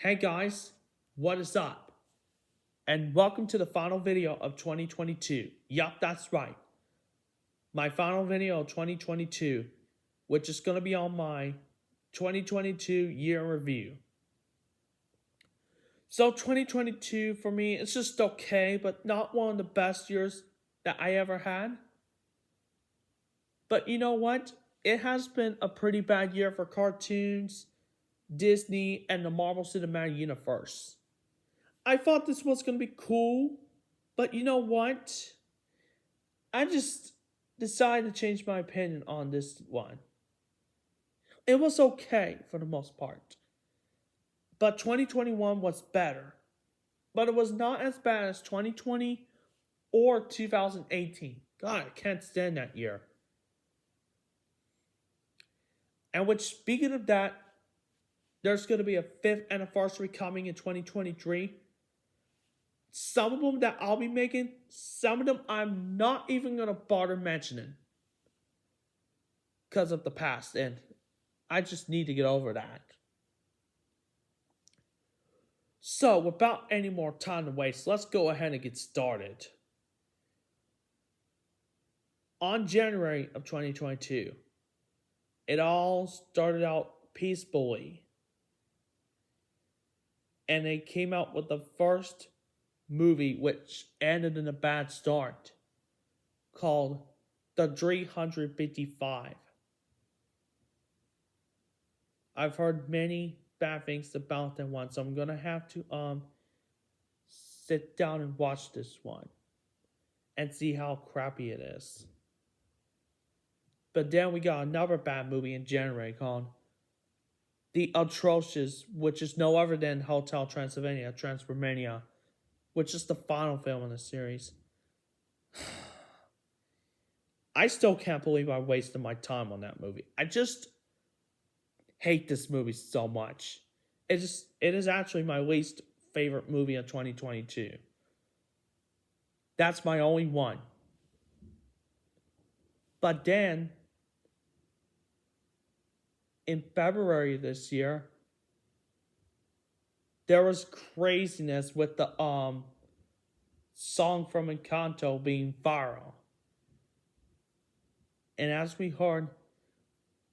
Hey guys, what is up? And welcome to the final video of 2022. Yup, that's right. My final video of 2022, which is going to be on my 2022 year review. So 2022 for me, it's just okay, but not one of the best years that I ever had. But you know what? It has been a pretty bad year for cartoons, Disney, and the Marvel Cinematic Universe. I thought this was going to be cool, but you know what? I just decided to change my opinion on this one. It was okay for the most part, but 2021 was better. But it was not as bad as 2020 or 2018. God, I can't stand that year. And which, speaking of that, there's going to be a 5th anniversary coming in 2023. Some of them that I'll be making, some of them I'm not even going to bother mentioning because of the past, and I just need to get over that. So, without any more time to waste, let's go ahead and get started. On January of 2022, it all started out peacefully, and they came out with the first movie which ended in a bad start, called The 355. I've heard many bad things about that one, so I'm gonna have to sit down and watch this one and see how crappy it is. But then we got another bad movie in January called The Atrocious, which is no other than Hotel Transylvania, Transformania, which is the final film in the series. I still can't believe I wasted my time on that movie. I just hate this movie so much. It is actually my least favorite movie of 2022. That's my only one. But then, in February this year, there was craziness with the song from Encanto being viral. And as we heard,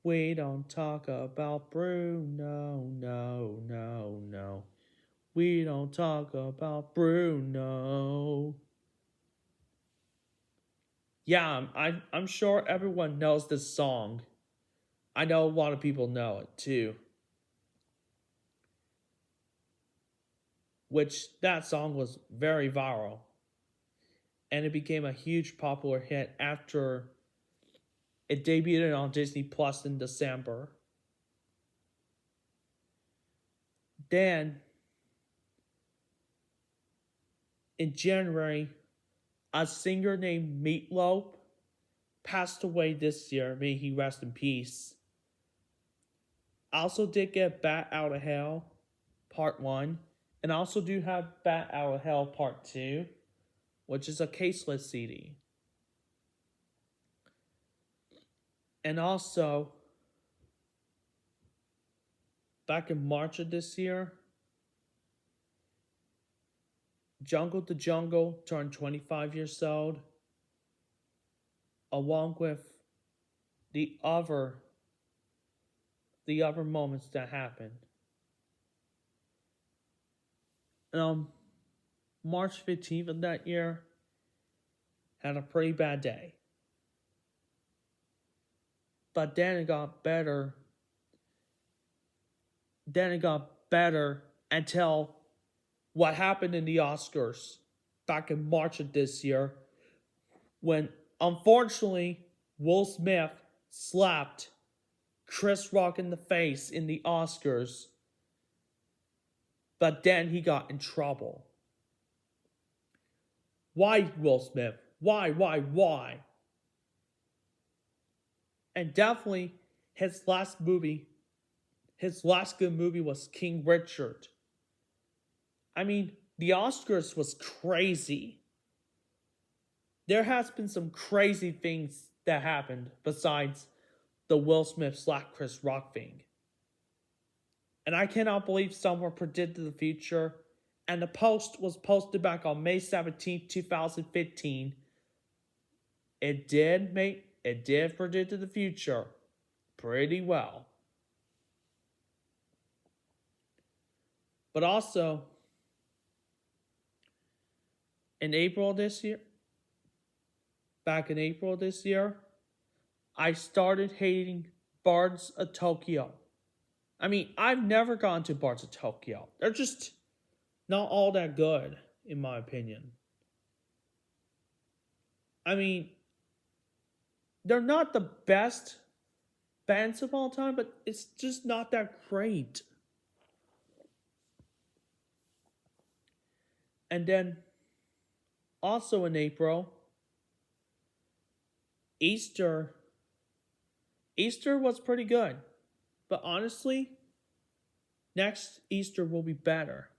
we don't talk about Bruno, no, no, no. We don't talk about Bruno. Yeah, I'm sure everyone knows this song. I know a lot of people know it too. Which that song was very viral. And it became a huge popular hit after it debuted on Disney Plus in December. Then, in January, a singer named Meatloaf passed away this year. May he rest in peace. I also did get Bat Out of Hell Part 1. And I also do have Bat Out of Hell Part 2, which is a caseless CD. And also, back in March of this year, Jungle to Jungle turned 25 years old, along with the other moments that happened. March 15th of that year had a pretty bad day. But then it got better. Until what happened in the Oscars back in March of this year, when unfortunately Will Smith slapped Chris Rock in the face in the Oscars, but then he got in trouble. Why, Will Smith? Why? And definitely his last good movie was King Richard. I mean, the Oscars was crazy. There has been some crazy things that happened besides the Will Smith slap Chris Rock thing. And I cannot believe someone predicted the future. And the post was posted back on May 17th, 2015. It did predict the future pretty well. But also, in April this year, back in April this year, I started hating Bards of Tokyo. I mean, I've never gone to Bards of Tokyo. They're just not all that good, in my opinion. I mean, they're not the best bands of all time, but it's just not that great. And then, also in April, Easter. Easter was pretty good. But honestly, next Easter will be better.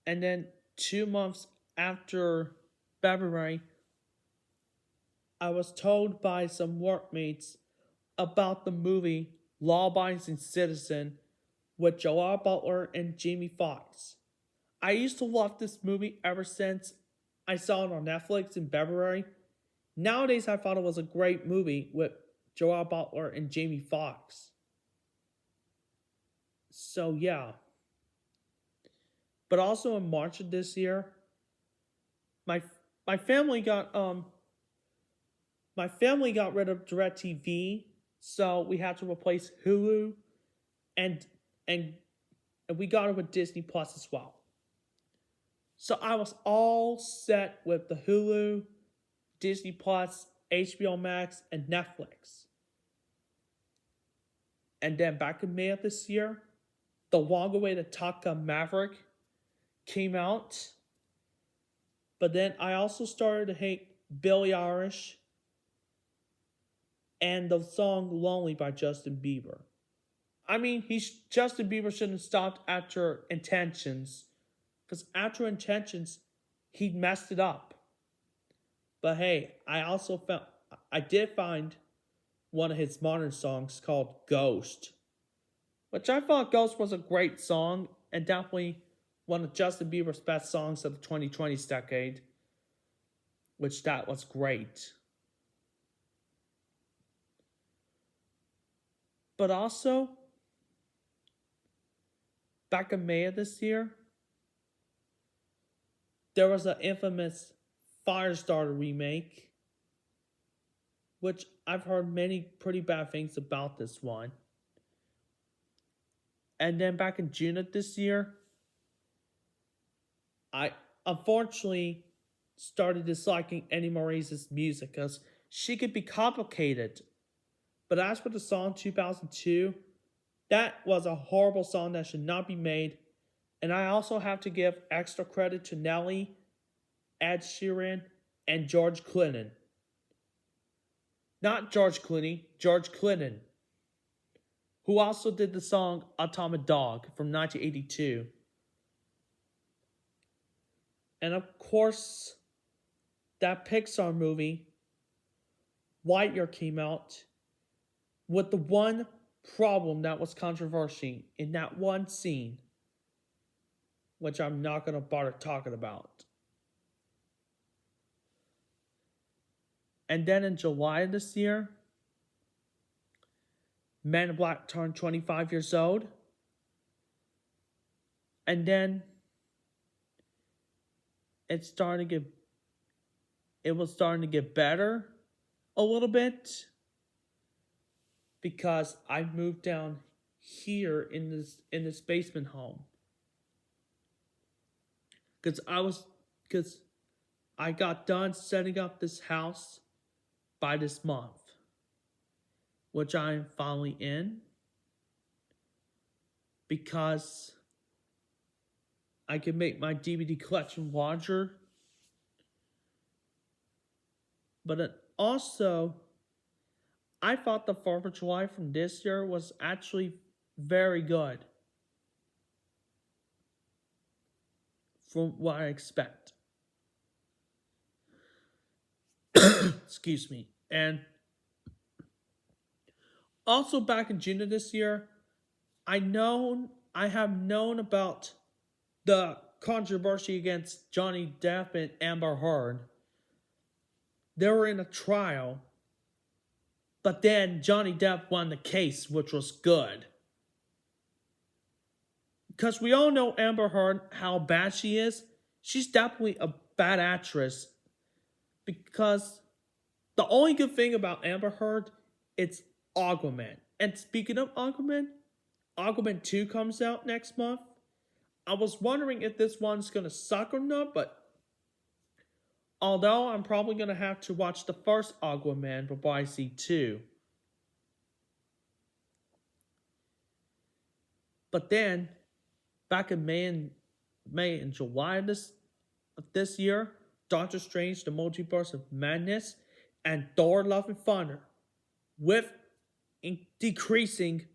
And then 2 months after February, I was told by some workmates about the movie Law Abiding Citizen with Gerard Butler and Jamie Foxx. I used to love this movie ever since I saw it on Netflix in February. Nowadays, I thought it was a great movie with Gerard Butler and Jamie Foxx. So yeah. But also in March of this year, my my family got my family got rid of DirecTV, so we had to replace Hulu and and and we got it with Disney Plus as well. So I was all set with the Hulu, Disney Plus, HBO Max, and Netflix. And then back in May of this year, the long-awaited Top Gun Maverick came out. But then I also started to hate Billie Eilish and the song Lonely by Justin Bieber. I mean, Justin Bieber shouldn't have stopped after Intentions, because after Intentions, he messed it up. But hey, I did find one of his modern songs called Ghost, which I thought Ghost was a great song and definitely one of Justin Bieber's best songs of the 2020s decade, which that was great. But also, back in May of this year, there was an infamous Firestarter remake, which I've heard many pretty bad things about this one. And then back in June of this year, I unfortunately started disliking Eddie Moraise's music because she could be complicated. But as for the song 2002, that was a horrible song that should not be made. And I also have to give extra credit to Nelly, Ed Sheeran, and George Clinton. Not George Clooney, George Clinton, who also did the song Atomic Dog from 1982. And of course, that Pixar movie, Lightyear, came out with the one problem that was controversial in that one scene, which I'm not going to bother talking about. And then in July of this year, Men in Black turned 25 years old. And then it was starting to get better a little bit because I moved down here in this basement home. Because I got done setting up this house by this month, which I am finally in, because I can make my DVD collection larger. But also, I thought the 4th of July from this year was actually very good from what I expect. Excuse me. And Also, back in June of this year, I have known about the controversy against Johnny Depp and Amber Heard. They were in a trial, but then Johnny Depp won the case, which was good. Because we all know Amber Heard, how bad she is. She's definitely a bad actress. Because the only good thing about Amber Heard, it's Aquaman. And speaking of Aquaman, Aquaman 2 comes out next month. I was wondering if this one's gonna suck or not, but although I'm probably gonna have to watch the first Aquaman before I see 2. But then, back in May and July of this year, Doctor Strange: The Multiverse of Madness and Thor: Love and Thunder, with decreasing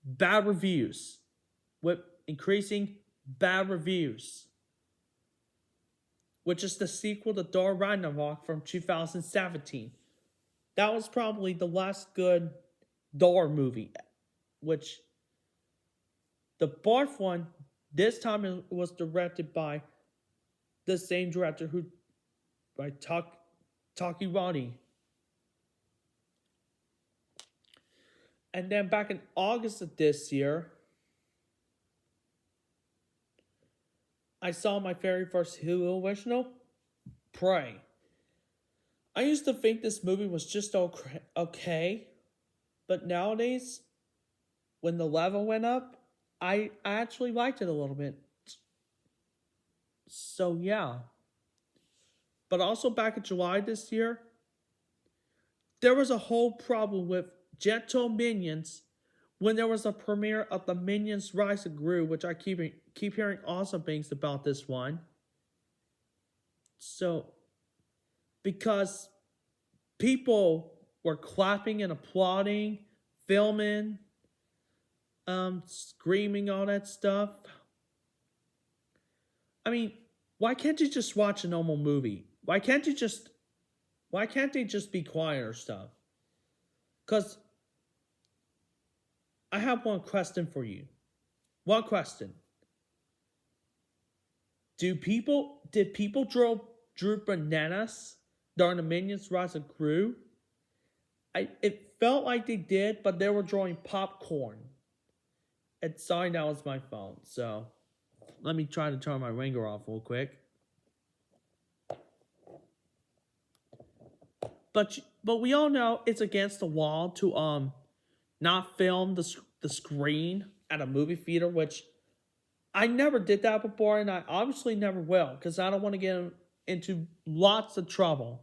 bad reviews, with increasing bad reviews, which is the sequel to Thor Ragnarok from 2017. That was probably the last good Thor movie, which the fourth one, this time it was directed by the same director by Taki Waititi. And then back in August of this year, I saw my very first Hulu original, Prey. I used to think this movie was just okay, but nowadays, when the level went up, I actually liked it a little bit. So yeah. But also back in July this year, there was a whole problem with Gentle Minions when there was a premiere of the Minions Rise of Gru, which I keep hearing awesome things about this one. So, because people were clapping and applauding, filming, screaming, all that stuff. I mean, why can't you just watch a normal movie? Why can't they just be quiet or stuff? Because I have one question for you. One question. Did people drew bananas during the Minions Rise of Gru? It felt like they did, but they were drawing popcorn. And sorry, that was my phone. So let me try to turn my ringer off real quick. But we all know it's against the law to not film the screen at a movie theater, which I never did that before, and I obviously never will, because I don't want to get into lots of trouble.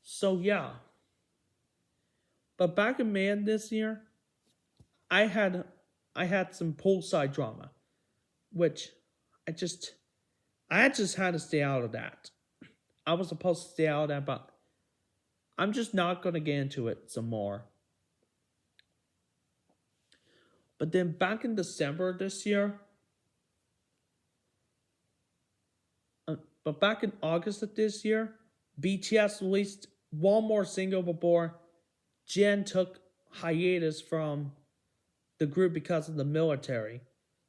So yeah. But back in May this year, I had some poolside drama, which I just had to stay out of that. I was supposed to stay out of that, but I'm just not going to get into it some more. But then back in December this year, but back in August of this year, BTS released one more single before Jen took hiatus from the group because of the military,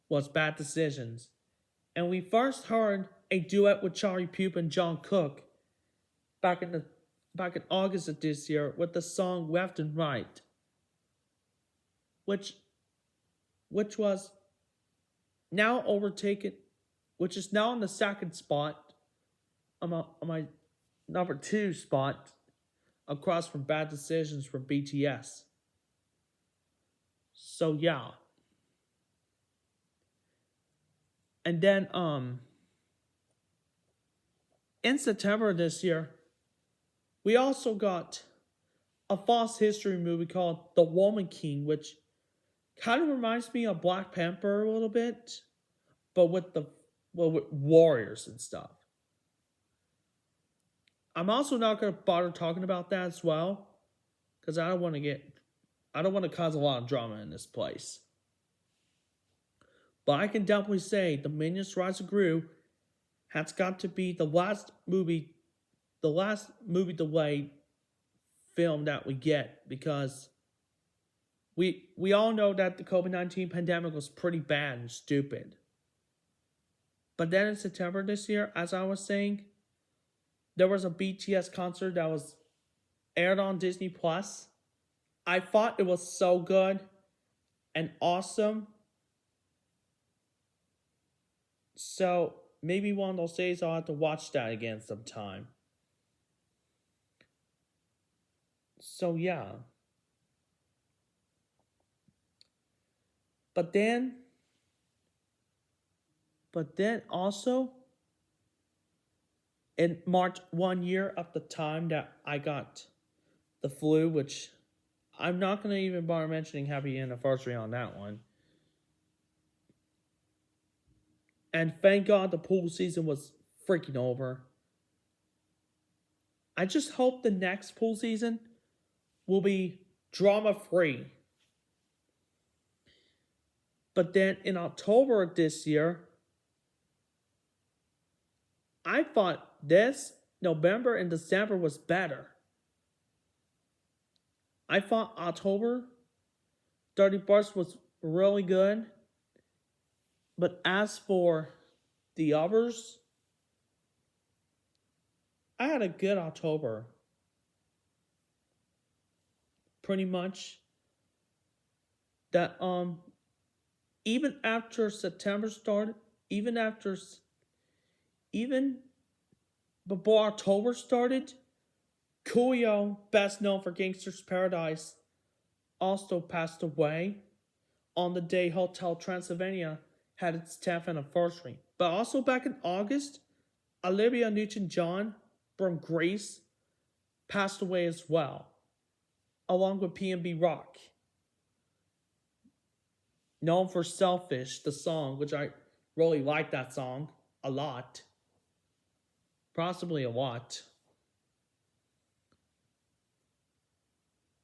was Bad Decisions. And we first heard a duet with Charlie Puth and Jungkook back in August of this year with the song Left and Right, which was now overtaken, which is now in the second spot on my number 2 spot, across from Bad Decisions from BTS. So yeah. And then in September this year, we also got a false history movie called The Woman King, which kind of reminds me of Black Panther a little bit, but with with warriors and stuff. I'm also not going to bother talking about that as well, because I don't want to cause a lot of drama in this place. But I can definitely say The Minions Rise of Gru has got to be the last movie delayed film that we get because we all know that the COVID-19 pandemic was pretty bad and stupid. But then in September this year, as I was saying, there was a BTS concert that was aired on Disney Plus. I thought it was so good and awesome. So maybe one of those days I'll have to watch that again sometime. So yeah. But then also it marked 1 year of the time that I got the flu, which I'm not going to even bother mentioning happy anniversary on that one. And thank God the pool season was freaking over. I just hope the next pool season will be drama free. But then in October of this year, I thought this November and December was better. I thought October 31st was really good. But as for the others, I had a good October. Pretty much. That even after September started, even before October started, Coolio, best known for Gangster's Paradise, also passed away on the day Hotel Transylvania had its 10th anniversary. But also back in August, Olivia Newton-John from Grease passed away as well, along with PNB Rock. Known for Selfish, the song, which I really like that song a lot. Possibly a lot.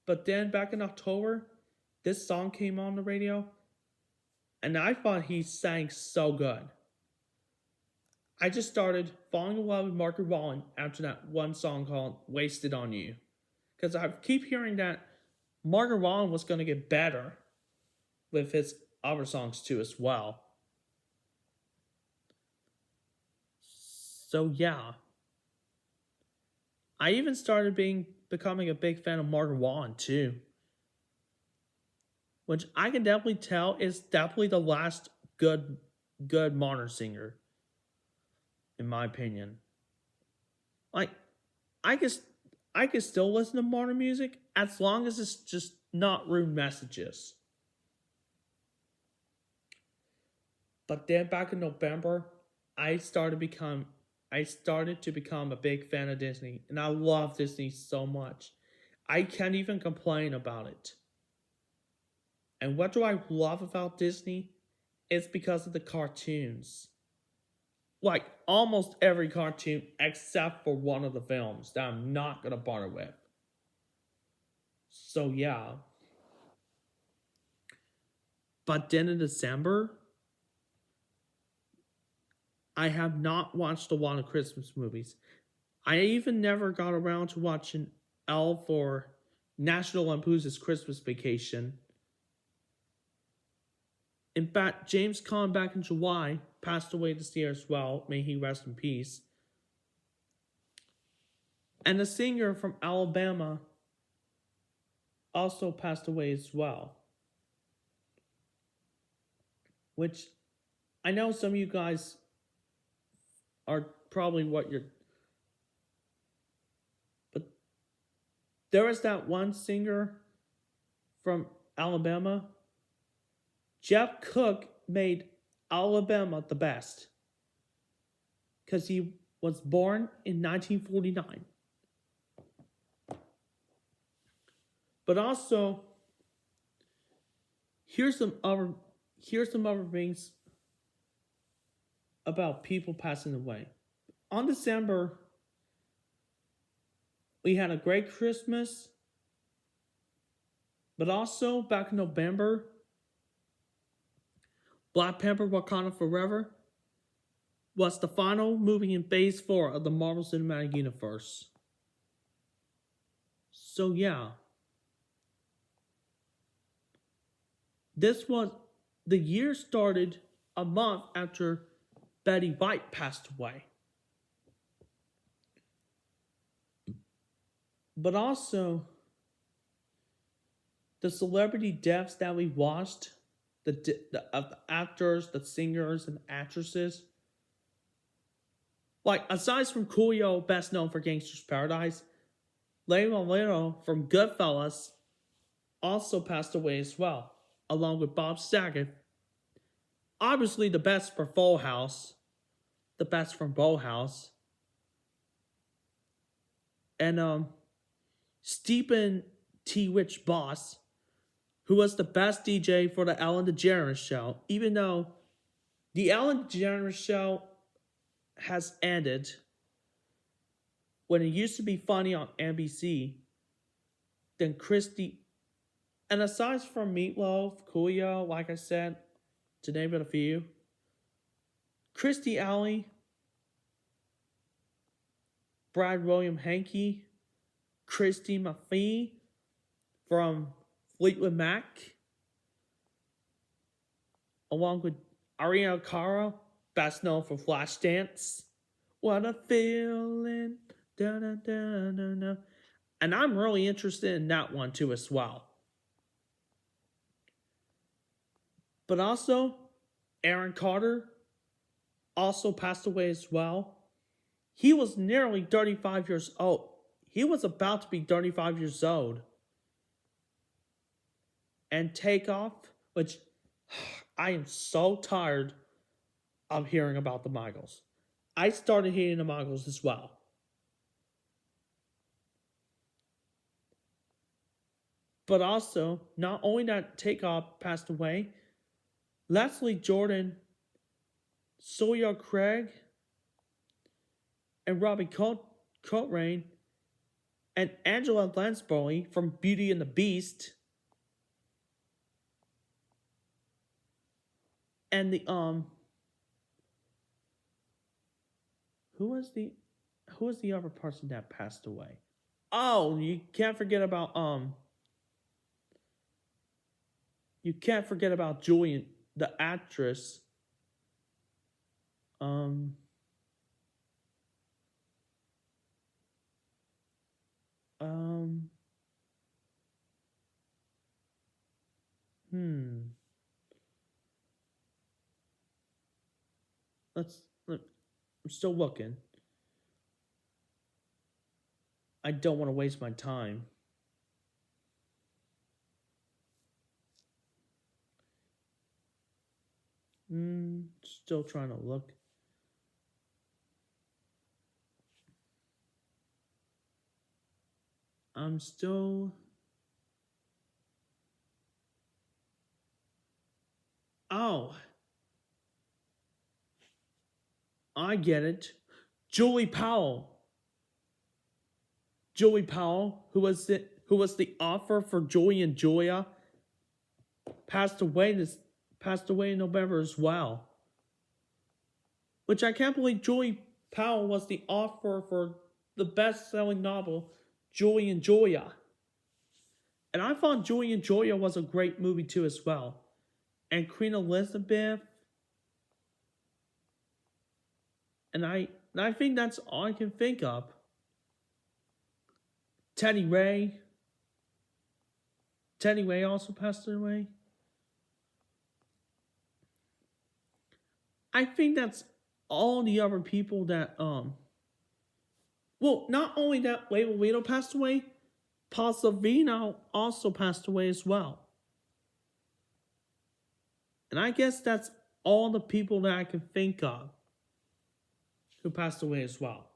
But then back in October, this song came on the radio, and I thought he sang so good. I just started falling in love with Margaret Wallen after that one song called Wasted on You. Because I keep hearing that Margaret Wallen was going to get better with his other songs too as well. So yeah. I even started becoming a big fan of Margaret Wallen too. Which I can definitely tell is definitely the last good modern singer. In my opinion. Like, I can still listen to modern music as long as it's just not rude messages. But then back in November, I started to become a big fan of Disney, and I love Disney so much. I can't even complain about it. And what do I love about Disney? It's because of the cartoons. Like almost every cartoon except for one of the films that I'm not gonna bother with. So yeah. But then in December, I have not watched a lot of Christmas movies. I even never got around to watching Elf or National Lampoon's Christmas Vacation. In fact, James Caan back in July passed away this year as well. May he rest in peace. And the singer from Alabama also passed away as well. Which I know some of you guys are probably but there was that one singer from Alabama. Jeff Cook made Alabama the best because he was born in 1949. But also, here's some other things about people passing away. On December, we had a great Christmas, but also back in November, Black Panther: Wakanda Forever was the final movie in Phase 4 of the Marvel Cinematic Universe. So yeah, this was the year started a month after Betty White passed away. But also the celebrity deaths that we watched, of the actors, the singers, and actresses. Like aside from Coolio, best known for Gangster's Paradise, Leo Leno from Goodfellas also passed away as well, along with Bob Saget. Obviously, the best for Full House, the best from Full House, and Stephen T. Rich Boss, who was the best DJ for the Ellen DeGeneres show, even though the Ellen DeGeneres show has ended when it used to be funny on NBC. Then Christy, and aside from Meatloaf, Coolio, like I said, to name but a few, Christy Alley, Brad William Hankey, Christy McPhee from Fleetwood Mac, along with Ariana Cara, best known for Flashdance. What a feeling. Da, da, da, da, da. And I'm really interested in that one too as well. But also, Aaron Carter also passed away as well. He was nearly 35 years old. He was about to be 35 years old. And Takeoff, which I am so tired of hearing about the Muggles. I started hating the Muggles as well. But also, not only that Takeoff passed away, Leslie Jordan, Sawyer Craig, and Robbie Coltrane, and Angela Lansbury from Beauty and the Beast, and the who was the other person that passed away? Oh, you can't forget about Julian, the actress. Um, um, hmm. I'm still looking. I don't want to waste my time. Still trying to look. I'm still. Oh, I get it. Julie Powell. Julie Powell, who was the author for Joey and Julia, passed away in November as well. Which I can't believe Julie Powell was the author for the best-selling novel Joey and Julia. And I thought Joey and Julia was a great movie too as well. And Queen Elizabeth. And I think that's all I can think of. Teddy Ray. Teddy Ray also passed away. I think that's all the other people that well, not only that Label Vito passed away, Paul Savino also passed away as well. And I guess that's all the people that I can think of who passed away as well.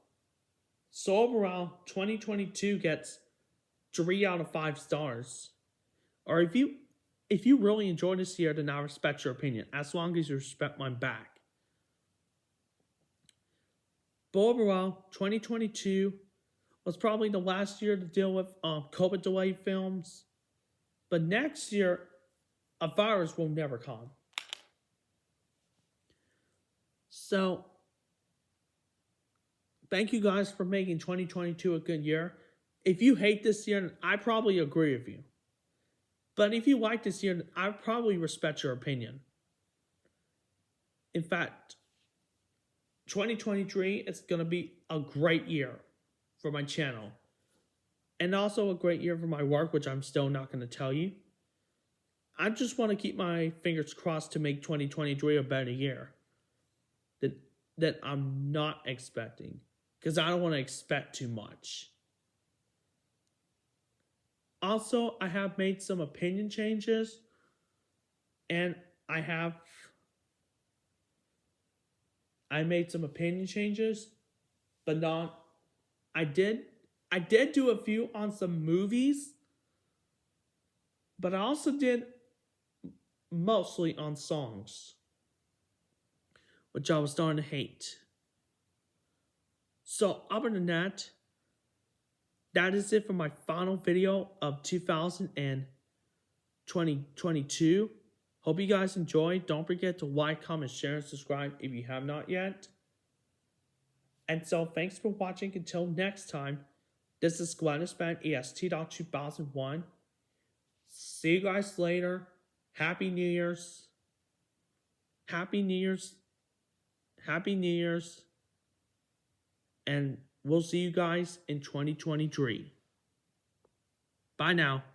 So overall, 2022 gets 3 out of 5 stars. Or if you really enjoyed this year, then I respect your opinion, as long as you respect mine back. But overall, 2022 was probably the last year to deal with COVID delayed films. But next year, a virus will never come. So, thank you guys for making 2022 a good year. If you hate this year, I probably agree with you. But if you like this year, I probably respect your opinion. In fact, 2023 is going to be a great year for my channel. And also a great year for my work, which I'm still not going to tell you. I just want to keep my fingers crossed to make 2023 a better year that I'm not expecting, because I don't want to expect too much. Also, I have made some opinion changes, and I made some opinion changes, but not I did do a few on some movies, but I also did mostly on songs, which I was starting to hate. So other than that, that is it for my final video of 2022. Hope you guys enjoyed. Don't forget to like, comment, share, and subscribe if you have not yet. And so thanks for watching. Until next time, this is GlennisBand EST.2001. See you guys later. Happy New Year's. Happy New Year's. Happy New Year's. And we'll see you guys in 2023. Bye now.